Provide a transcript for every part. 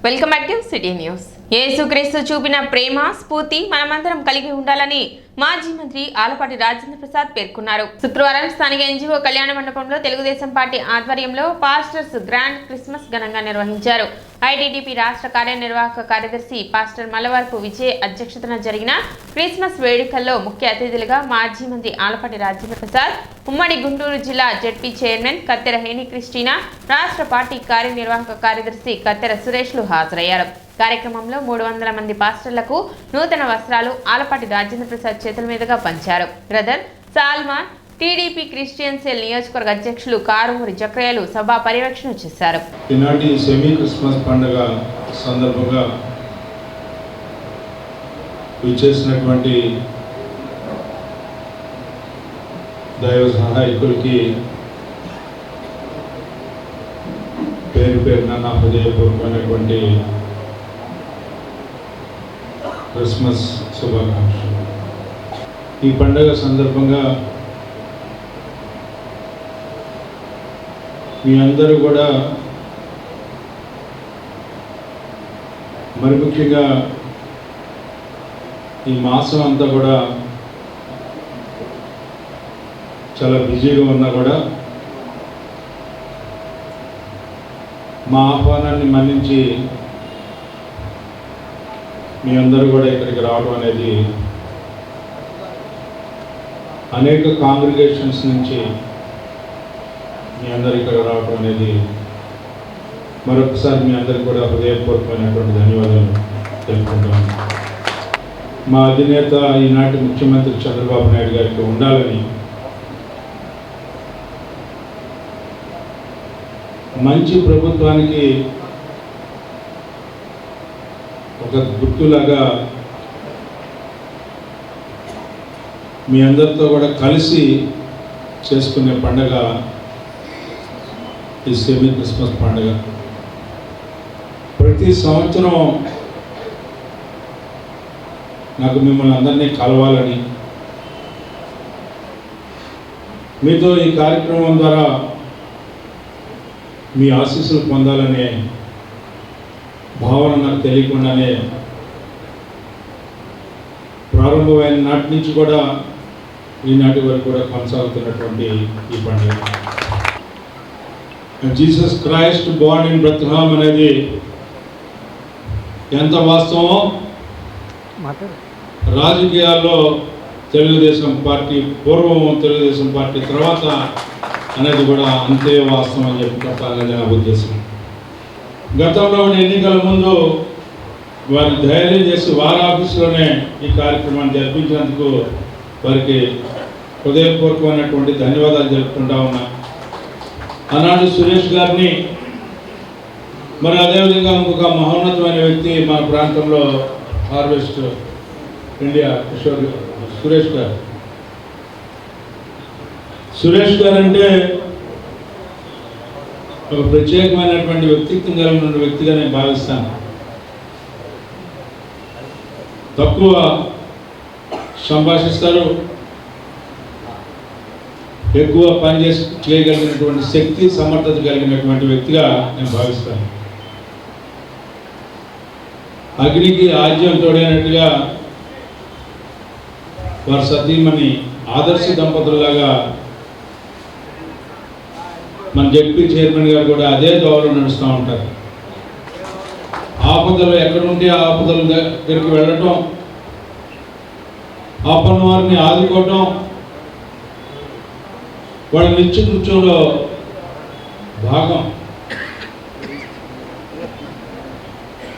Welcome back to city news. యేసుక్రీస్తు చూపిన ప్రేమ స్ఫూర్తి మనమందరం కలిగి ఉండాలని మాజీ మంత్రి ఆలపాటి రాజేంద్ర ప్రసాద్ పేర్కొన్నారు. శుక్రవారం స్థానిక ఎన్జీఓ కళ్యాణ మండపంలో తెలుగుదేశం పార్టీ ఆధ్వర్యంలో పాస్టర్స్ గ్రాండ్ క్రిస్మస్ ఘనంగా నిర్వహించారు. ఐటీడీపీ రాష్ట్ర కార్యనిర్వాహక కార్యదర్శి పాస్టర్ మల్లవరపు విజయ్ అధ్యక్షతన జరిగిన క్రిస్మస్ వేడుకల్లో ముఖ్య అతిథులుగా మాజీ మంత్రి ఆలపాటి రాజేంద్ర ప్రసాద్, ఉమ్మడి గుంటూరు జిల్లా జెడ్పీ చైర్మన్ కత్తెర హేని క్రిస్టినా, రాష్ట్ర పార్టీ కార్యనిర్వాహక కార్యదర్శి కత్తెర సురేష్లు హాజరయ్యారు. కార్యక్రమంలో 300 మంది పాస్టర్లకు నూతన వస్త్రాలు ఆలపాటి రాజేంద్ర ప్రసాద్ చేతుల మీదుగా పంచారు. Brother Solomon, TDP Christian cell నియోజకవర్గ అధ్యక్షులు కారుమూరి జక్రయ్యలు సభా పర్యవేక్షణ చేశారు. ఈనాటి సెమీ క్రిస్మస్ పండుగ సందర్భంగా విచ్చేసినటువంటి దైవ సహాయకులకి పేరు పేరున నా హృదయపూర్వకమైనటువంటి క్రిస్మస్ శుభాకాంక్షలు. ఈ పండుగ సందర్భంగా మీ అందరూ కూడా మరి ముఖ్యంగా ఈ మాసం అంతా కూడా చాలా బిజీగా ఉన్నా కూడా మా ఆహ్వానాన్ని మన్నించి మీ అందరూ కూడా ఇక్కడికి రావడం అనేది అనేక కాంగ్రిగేషన్స్ నుంచి మీ అందరు ఇక్కడ రావడం అనేది మరొకసారి మీ అందరికి కూడా హృదయపూర్వకమైనటువంటి ధన్యవాదాలు తెలుపుకుంటాను. మా అధినేత ఈనాటి ముఖ్యమంత్రి చంద్రబాబు నాయుడు గారికి ఉండాలని, మంచి ప్రభుత్వానికి ఒక గుర్తులాగా మీ అందరితో కూడా కలిసి చేసుకునే పండుగ ఈ సెమీ క్రిస్మస్ పండుగ. ప్రతి సంవత్సరం నాకు మిమ్మల్ని అందరినీ కలవాలని, మీతో ఈ కార్యక్రమం ద్వారా మీ ఆశీస్సులు పొందాలనే భావన నాకు తెలియకుండానే ప్రారంభమైన నాటి నుంచి కూడా ఈనాటి వరకు కూడా కొనసాగుతున్నటువంటి ఈ పండుగ Jesus Christ Born in Bethlehem అనేది ఎంత వాస్తవం, రాజకీయాల్లో తెలుగుదేశం పార్టీ పూర్వం, తెలుగుదేశం పార్టీ తర్వాత అనేది కూడా అంతే వాస్తవం అని చెప్పి చెప్పాలనేది నా ఉద్దేశం. గతంలో ఎన్నికల ముందు వారిని ధైర్యం చేసి వారి ఆఫీసులోనే ఈ కార్యక్రమాన్ని జరిపించినందుకు వారికి హృదయపూర్వకమైనటువంటి ధన్యవాదాలు తెలుపుకుంటా ఉన్నా. ఆనాడు సురేష్ గారిని, మరి అదేవిధంగా ఇంకొక మహోన్నతమైన వ్యక్తి మన ప్రాంతంలో హార్వెస్ట్ ఇండియా సురేష్ గారు. సురేష్ గారు అంటే ఒక ప్రత్యేకమైనటువంటి వ్యక్తిత్వం కలిగిన వ్యక్తిగా నేను భావిస్తాను. తక్కువ సంభాషిస్తారు, ఎక్కువ పని చేయగలిగినటువంటి శక్తి సమర్థత కలిగినటువంటి వ్యక్తిగా నేను భావిస్తాను. అగ్నికి ఆజ్యం తోడైనట్టుగా వారి సతీమణి ఆదర్శ దంపతులలాగా మన జెడ్పీ చైర్మన్ గారు కూడా అదే దోవలో నడుస్తూ ఉంటారు. ఆపదలు ఎక్కడుంటే ఆ ఆపదల దగ్గరికి వెళ్ళటం, ఆపన్న వారిని ఆదుకోవటం వాళ్ళ నిత్య కృత్యంలో భాగం.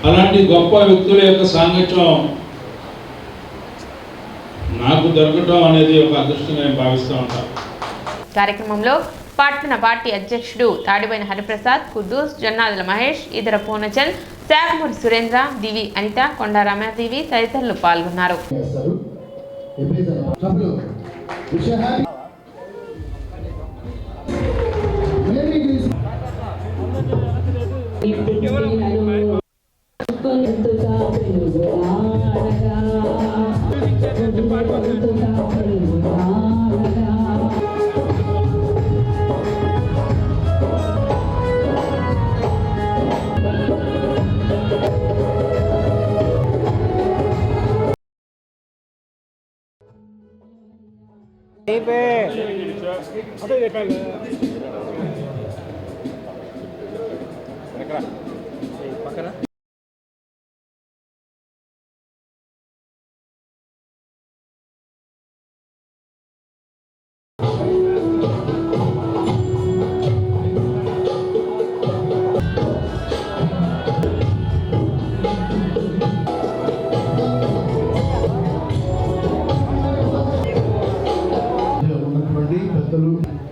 అలాంటి గొప్ప వ్యక్తుల యొక్క సాంగత్యం నాకు దొరకటం అనేది ఒక అదృష్టంగా నేను భావిస్తూ ఉంటాను. కార్యక్రమంలో పట్టణ పార్టీ అధ్యక్షుడు తాడిబోయిన హరిప్రసాద్, కుద్దూస్, జొన్నాదుల మహేష్, ఇతర పూర్ణచంద్, శాఖమూరి సురేంద్ర, దివి అనిత, కొండ రమాదేవి తదితరులు పాల్గొన్నారు.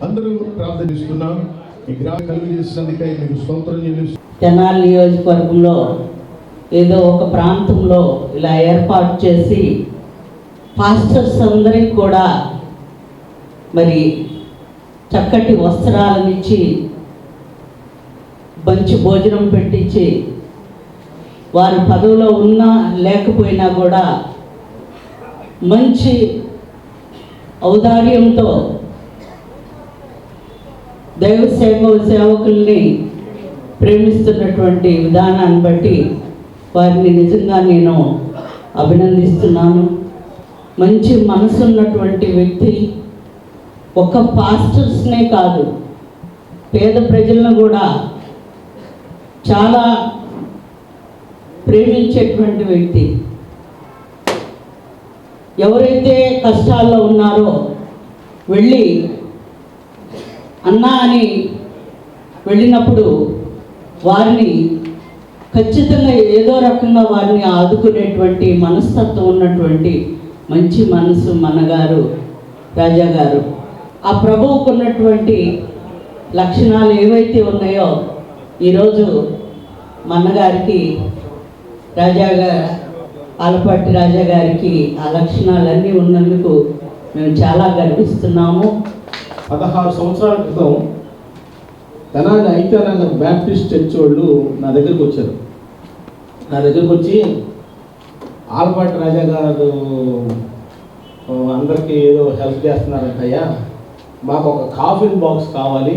అందరూ ప్రార్థనిస్తున్నాం. ఈ గ్రామం కలుగు చేసినందుకై మీకు స్తోత్రం చెల్లిస్తున్నాం. తెనాలి నియోజకవర్గంలో ఏదో ఒక ప్రాంతంలో ఇలా ఏర్పాటు చేసి పాస్టర్స్ అందరికి కూడా మరి చక్కటి వస్త్రాలనిచ్చి మంచి భోజనం పెట్టించి వారి పదవిలో ఉన్నా లేకపోయినా కూడా మంచి ఔదార్యంతో దైవ సేవకుల్ని ప్రేమిస్తున్నటువంటి విధానాన్ని బట్టి వారిని నిజంగా నేను అభినందిస్తున్నాను. మంచి మనసున్నటువంటి వ్యక్తి, ఒక్క పాస్టర్స్నే కాదు పేద ప్రజలను కూడా చాలా ప్రేమించేటువంటి వ్యక్తి. ఎవరైతే కష్టాల్లో ఉన్నారో వెళ్ళి అన్నా అని వెళ్ళినప్పుడు వారిని ఖచ్చితంగా ఏదో రకంగా వారిని ఆదుకునేటువంటి మనస్తత్వం ఉన్నటువంటి మంచి మనసు మనగారు రాజా గారు. ఆ ప్రభువుకు ఉన్నటువంటి లక్షణాలు ఏవైతే ఉన్నాయో ఈరోజు మన్నగారికి ఆలపాటి రాజా గారికి ఆ లక్షణాలన్నీ ఉన్నందుకు మేము చాలా గర్విస్తున్నాము. 16 సంవత్సరాల క్రితం తెనాలి ఐక్యనగర్ బ్యాప్టిస్ట్ చర్చ్ వాళ్ళు నా దగ్గరికి వచ్చారు. నా దగ్గరికి వచ్చి ఆలపాటి రాజా గారు అందరికీ ఏదో హెల్ప్ చేస్తున్నారంటయ్యా, మాకు ఒక కాఫిన్ బాక్స్ కావాలి,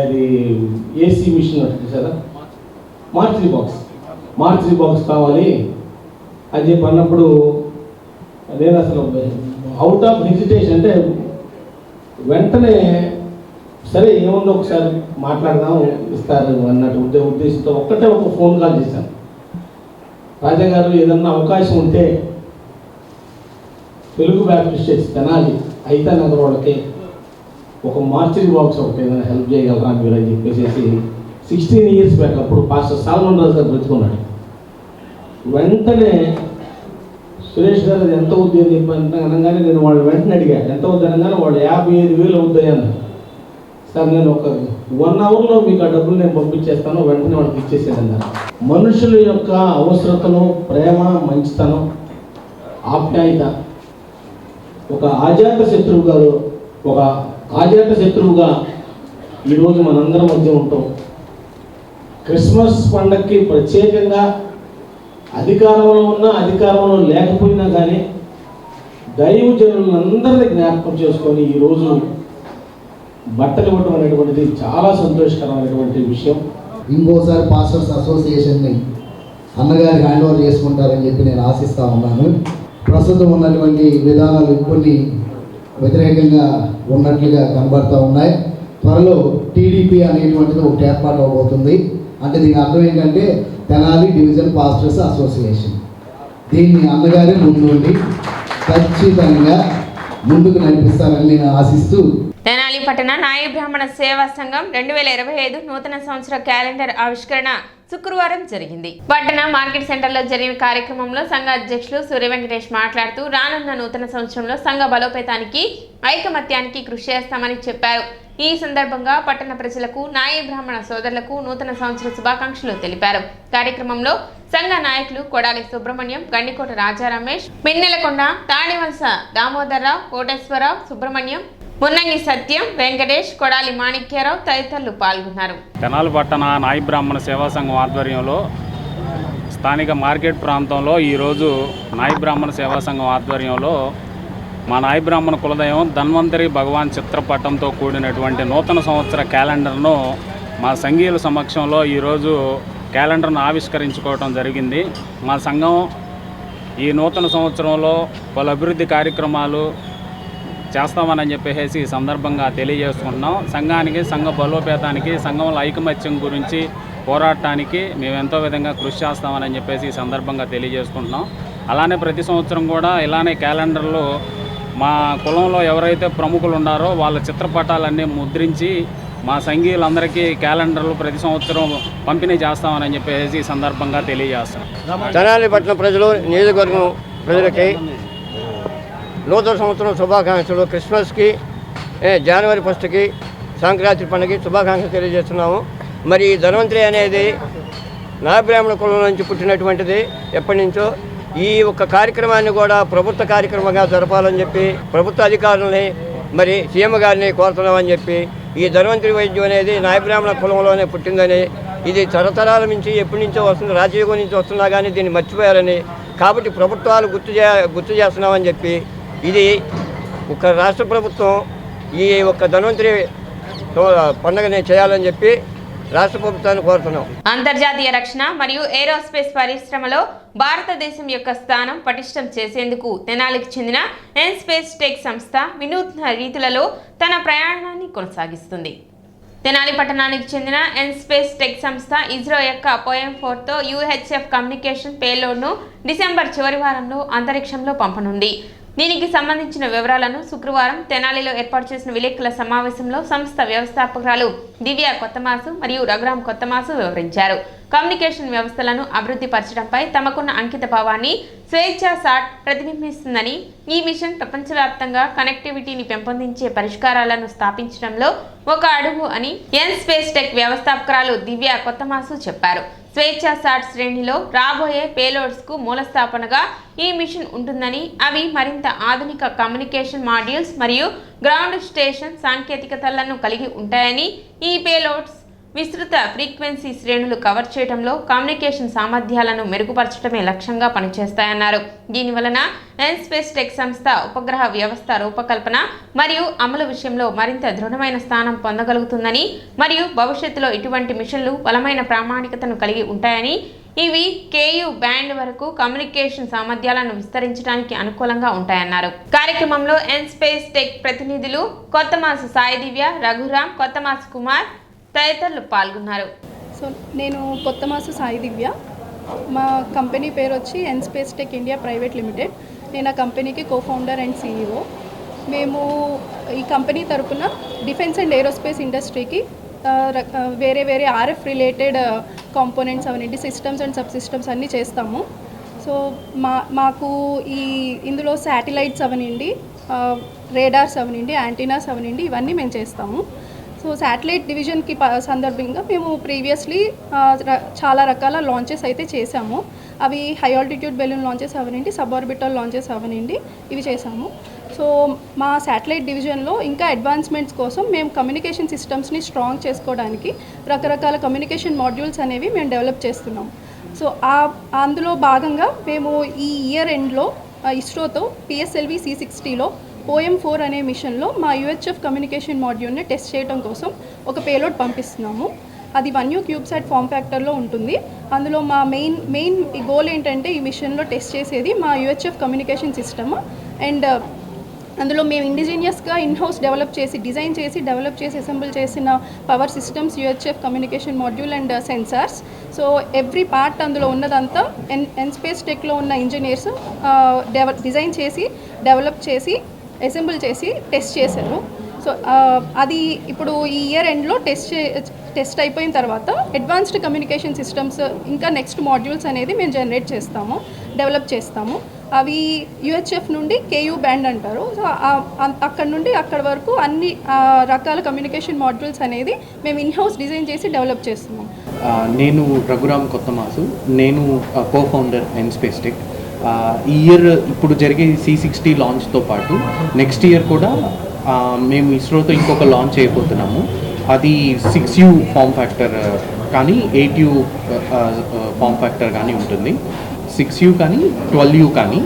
అది ఏసీ మిషన్ చూసారా, మార్చరీ బాక్స్ కావాలి అని చెప్పి అన్నప్పుడు నేను అసలు అవుట్ ఆఫ్ హెజిటేషన్, అంటే వెంటనే సరే ఏముందో ఒకసారి మాట్లాడదాం ఇస్తారు అన్నట్టు ఉద్దేశంతో ఒక్కటే ఒక ఫోన్ కాల్ చేశాను. రాజా గారు ఏదన్నా అవకాశం ఉంటే తెలుగు బ్యాప్టిస్ట్ చర్చ్ తెనాలి అయితే నగర్ వాళ్ళకి ఒక మార్చరీ బాక్స్ ఒకటి ఏదైనా హెల్ప్ చేయగలరా మీరు అని చెప్పేసి 16 years బ్యాక్ అప్పుడు పాస్టర్ సాల్మన్ రాజు గారు బ్రతుకున్నాడు. వెంటనే సురేష్ గారు అది ఎంత అవుద్ది అని చెప్పి అనగానే నేను వాళ్ళు వెంటనే అడిగాను ఎంత అవుద్ది అనగానే వాళ్ళు 55,000 అవుతాయి అన్నారు. సార్ నేను ఒక 1 hourలో మీకు ఆ డబ్బులు నేను పంపించేస్తాను, వెంటనే వాళ్ళకి ఇచ్చేసేదన్నారు. మనుషుల యొక్క అవసరతను, ప్రేమ, మంచితనం, ఆప్యాయత, ఒక అజాత శత్రువుగా ఈరోజు మనందరం మధ్య ఉంటాం. క్రిస్మస్ పండగకి ప్రత్యేకంగా అధికారంలో ఉన్నా అధికారంలో లేకపోయినా కానీ దైవజనులందరినీ జ్ఞాపకం చేసుకొని ఈరోజు బట్టలు ఇవ్వటం అనేటువంటిది చాలా సంతోషకరమైనటువంటి విషయం. ఇంకోసారి పాస్టర్స్ అసోసియేషన్ని అన్నగారికి హ్యాండ్ ఓవర్ చేసుకుంటారని చెప్పి నేను ఆశిస్తూ ఉన్నాను. ప్రస్తుతం ఉన్నటువంటి విధానాలు కొన్ని వ్యతిరేకంగా ఉన్నట్లుగా కనబడుతూ ఉన్నాయి. త్వరలో టీడీపీ అనేటువంటిది ఒకటి ఏర్పాటు అవబోతుంది. అంటే దీని అర్థం ఏంటంటే తెనాలి డివిజన్ పాస్టర్స్ అసోసియేషన్. దీన్ని అన్నగారే ముందుండి ఖచ్చితంగా ముందుకు నడిపిస్తారని నేను ఆశిస్తూ తెనాలి పట్టణ నాయ బ్రాహ్మణ సేవా సంఘం 2025 నూతన సంవత్సర క్యాలెండర్ ఆవిష్కరణ శుక్రవారం జరిగింది. పట్టణ మార్కెట్ సెంటర్లో జరిగిన కార్యక్రమంలో సంఘ అధ్యక్షులు సూర్య వెంకటేష్ మాట్లాడుతూ రానున్న నూతన సంవత్సరంలో సంఘ బలోపేతానికి, ఐకమత్యానికి కృషి చేస్తామని చెప్పారు. ఈ సందర్భంగా పట్టణ ప్రజలకు, నాయ బ్రాహ్మణ సోదరులకు నూతన సంవత్సర శుభాకాంక్షలు తెలిపారు. కార్యక్రమంలో సంఘ నాయకులు కొడాలి సుబ్రహ్మణ్యం, గండికోట రాజా రమేష్, పిన్నెలకొండ, తాడివలస దామోదరరావు, కోటేశ్వరరావు, సుబ్రహ్మణ్యం, మున్నంగి సత్యం, వెంకటేష్, కొడాలి మాణిక్యరావు తదితరులు పాల్గొన్నారు. తెనాలి పట్టణ నాయ బ్రాహ్మణ సేవా సంఘం ఆధ్వర్యంలో స్థానిక మార్కెట్ ప్రాంతంలో ఈరోజు నాయ బ్రాహ్మణ సేవా సంఘం ఆధ్వర్యంలో మా నాయ బ్రాహ్మణ కులదైవం ధన్వంతరి భగవాన్ చిత్రపటంతో కూడినటువంటి నూతన సంవత్సర క్యాలెండర్ను మా సంఘీయుల సమక్షంలో ఈరోజు క్యాలెండర్ను ఆవిష్కరించుకోవడం జరిగింది. మా సంఘం ఈ నూతన సంవత్సరంలో పలు అభివృద్ధి కార్యక్రమాలు చేస్తామని చెప్పేసి సందర్భంగా తెలియజేసుకుంటున్నాం. సంఘానికి, సంఘ బలోపేతానికి, సంఘంలో ఐకమత్యం గురించి పోరాటానికి మేము ఎంతో విధంగా కృషి చేస్తామని చెప్పేసి ఈ సందర్భంగా తెలియజేసుకుంటున్నాం. అలానే ప్రతి సంవత్సరం కూడా ఇలానే క్యాలెండర్లో మా కులంలో ఎవరైతే ప్రముఖులు ఉన్నారో వాళ్ళ చిత్రపటాలన్నీ ముద్రించి మా సంఘీయులందరికీ క్యాలెండర్లు ప్రతి సంవత్సరం పంపిణీ చేస్తామని చెప్పేసి ఈ సందర్భంగా తెలియజేస్తాం. తెనాలి పట్టణ ప్రజలు, నియోజకవర్గం ప్రజలకి నూతన సంవత్సరం శుభాకాంక్షలు. క్రిస్మస్కి, జనవరి 1కి, సంక్రాంతి పండుగకి శుభాకాంక్షలు తెలియజేస్తున్నాము. మరి ఈ ధన్వంతరి అనేది నాయబ్రాహ్మణ కులం నుంచి పుట్టినటువంటిది. ఎప్పటి నుంచో ఈ ఒక్క కార్యక్రమాన్ని కూడా ప్రభుత్వ కార్యక్రమంగా జరపాలని చెప్పి ప్రభుత్వ అధికారులని మరి సీఎం గారిని కోరుతున్నామని చెప్పి, ఈ ధన్వంతరి వైద్యం అనేది నాయబ్రాహ్మణ కులంలోనే పుట్టిందని, ఇది తరతరాల నుంచి ఎప్పటి నుంచో వస్తుంది, రాజయుగం నుంచి వస్తున్నా కానీ దీన్ని మర్చిపోయారని, కాబట్టి ప్రభుత్వాలు గుర్తు చేస్తున్నామని చెప్పి, ఇది ఒక రాష్ట్ర ప్రభుత్వం ఈ ఒక్క ధన్వంతరి పండుగని చేయాలని చెప్పి రాష్ట్ర ప్రభుత్వాన్ని కోరుతున్నాం. అంతర్జాతీయ రక్షణ మరియు ఏరోస్పేస్ పరిశ్రమలో భారతదేశం యొక్క స్థానం పటిష్టం చేసేందుకు తెనాలికి చెందిన ఎన్స్పేస్ టెక్ సంస్థ వినూత్న రీతులలో తన ప్రయాణాన్ని కొనసాగిస్తుంది. తెనాలి పట్టణానికి చెందిన ఎన్స్పేస్ టెక్ సంస్థ ఇస్రో యొక్క పోయం 4తో యూహెచ్ఎఫ్ కమ్యూనికేషన్ పేలోడ్ను డిసెంబర్ చివరి వారంలో అంతరిక్షంలో పంపనుంది. దీనికి సంబంధించిన వివరాలను శుక్రవారం తెనాలిలో ఏర్పాటు చేసిన విలేకరుల సమావేశంలో సంస్థ వ్యవస్థాపకురాలు దివ్య కొత్తమాసు మరియు రఘురామ్ కొత్తమాసు వివరించారు. కమ్యూనికేషన్ వ్యవస్థలను అభివృద్ధి పరచడంపై తమకున్న అంకిత భావాన్ని స్వేచ్ఛా సాట్ ప్రతిబింబిస్తుందని, ఈ మిషన్ ప్రపంచవ్యాప్తంగా కనెక్టివిటీని పెంపొందించే పరిష్కారాలను స్థాపించడంలో ఒక అడుగు అని ఎన్స్పేస్ టెక్ వ్యవస్థాపకురాలు దివ్య కొత్తమాసు చెప్పారు. స్వేచ్ఛా సాట్ శ్రేణిలో రాబోయే పేలోడ్స్కు మూలస్థాపనగా ఈ మిషన్ ఉంటుందని, అవి మరింత ఆధునిక కమ్యూనికేషన్ మాడ్యూల్స్ మరియు గ్రౌండ్ స్టేషన్ సాంకేతికతలను కలిగి ఉంటాయని, ఈ పేలోడ్స్ విస్తృత ఫ్రీక్వెన్సీ శ్రేణులు కవర్ చేయడంలో కమ్యూనికేషన్ సామర్థ్యాలను మెరుగుపరచడమే లక్ష్యంగా పనిచేస్తాయన్నారు. దీనివలన ఎన్స్పేస్ టెక్ సంస్థ ఉపగ్రహ వ్యవస్థ రూపకల్పన మరియు అమలు విషయంలో మరింత దృఢమైన స్థానం పొందగలుగుతుందని, మరియు భవిష్యత్తులో ఇటువంటి మిషన్లు బలమైన ప్రామాణికతను కలిగి ఉంటాయని, ఇవి కేయు బ్యాండ్ వరకు కమ్యూనికేషన్ సామర్థ్యాలను విస్తరించడానికి అనుకూలంగా ఉంటాయన్నారు. కార్యక్రమంలో ఎన్స్పేస్ టెక్ ప్రతినిధులు కొత్తమాసు సాయి దివ్య, రఘురామ్, కొత్తమాసు కుమార్ తదితరులు పాల్గొన్నారు. సో నేను కొత్తమాసు సాయి దివ్య. మా కంపెనీ పేరు వచ్చి ఎన్స్పేస్ టెక్ ఇండియా ప్రైవేట్ లిమిటెడ్. నేను ఆ కంపెనీకి కోఫౌండర్ అండ్ CEO. మేము ఈ కంపెనీ తరపున డిఫెన్స్ అండ్ ఏరోస్పేస్ ఇండస్ట్రీకి వేరే RF రిలేటెడ్ కాంపోనెంట్స్ అవన్నీ, సిస్టమ్స్ అండ్ సబ్ సిస్టమ్స్ అన్నీ చేస్తాము. సో మాకు ఇందులో శాటిలైట్స్ అవనండి, రేడార్స్ అవనండి, యాంటీనాస్ అవనండి, ఇవన్నీ మేము చేస్తాము. సో శాటిలైట్ డివిజన్కి సందర్భంగా మేము ప్రీవియస్లీ చాలా రకాల లాంచెస్ అయితే చేసాము. అవి హై ఆల్టిట్యూడ్ బెలూన్ లాంచెస్ అవనండి, సబ్ ఆర్బిటల్ లాంచెస్ అవనండి, ఇవి చేసాము. సో మా శాటిలైట్ డివిజన్లో ఇంకా అడ్వాన్స్మెంట్స్ కోసం మేము కమ్యూనికేషన్ సిస్టమ్స్ని స్ట్రాంగ్ చేసుకోవడానికి రకరకాల కమ్యూనికేషన్ మాడ్యూల్స్ అనేవి మేము డెవలప్ చేస్తున్నాం. సో అందులో భాగంగా మేము ఈ ఇయర్ ఎండ్లో ఇస్రోతో PSLV C60లో పోయం 4 అనే మిషన్లో మా UHF కమ్యూనికేషన్ మాడ్యూల్ని టెస్ట్ చేయడం కోసం ఒక పేలోడ్ పంపిస్తున్నాము. అది 1U క్యూబ్సాట్ ఫామ్ ఫ్యాక్టర్లో ఉంటుంది. అందులో మా మెయిన్ గోల్ ఏంటంటే ఈ మిషన్లో టెస్ట్ చేసేది మా UHF కమ్యూనికేషన్ సిస్టమ్. అండ్ అందులో మేము ఇండిజినియస్గా ఇన్హౌస్ డిజైన్ చేసి డెవలప్ చేసి అసెంబుల్ చేసిన power systems, UHF communication module and sensors. So every part అందులో ఉన్నదంతా ఎన్స్పేస్ టెక్లో ఉన్న ఇంజనీర్స్ డిజైన్ చేసి డెవలప్ చేసి అసెంబుల్ చేసి టెస్ట్ చేశారు. సో అది ఇప్పుడు ఈ ఇయర్ ఎండ్లో టెస్ట్ అయిపోయిన తర్వాత అడ్వాన్స్డ్ కమ్యూనికేషన్ సిస్టమ్స్ ఇంకా నెక్స్ట్ మాడ్యూల్స్ అనేది మేము డెవలప్ చేస్తాము. అవి UHF నుండి KU బ్యాండ్ అంటారు. సో అక్కడ నుండి అక్కడ వరకు అన్ని రకాల కమ్యూనికేషన్ మాడ్యూల్స్ అనేది మేము ఇన్హౌస్ డిజైన్ చేసి డెవలప్ చేస్తున్నాం. నేను రఘురామ్ కొత్తమాసు, నేను కోఫౌండర్ ఎన్స్పేస్ టెక్. ఈ ఇయర్ ఇప్పుడు జరిగే C60 లాంచ్తో పాటు నెక్స్ట్ ఇయర్ కూడా మేము ఇస్రోతో ఇంకొక లాంచ్ చేయబోతున్నాము. అది 6U ఫామ్ ఫ్యాక్టర్ కానీ 8U ఫామ్ ఫ్యాక్టర్ కానీ ఉంటుంది. 6U కానీ 12U కానీ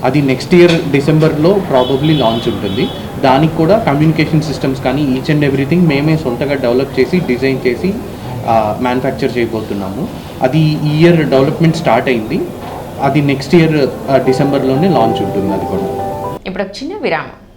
అది నెక్స్ట్ ఇయర్ డిసెంబర్లో ప్రాబబ్లీ లాంచ్ ఉంటుంది. దానికి కూడా కమ్యూనికేషన్ సిస్టమ్స్ కానీ ఈచ్ అండ్ ఎవ్రీథింగ్ మేమే సొంతగా డెవలప్ చేసి డిజైన్ చేసి మ్యానుఫ్యాక్చర్ చేయబోతున్నాము. అది ఈ ఇయర్ డెవలప్మెంట్ స్టార్ట్ అయింది. అది నెక్స్ట్ ఇయర్ డిసెంబర్లోనే లాంచ్ ఉంటుంది. అది కూడా ఇప్పుడు ఒక చిన్న విరామం.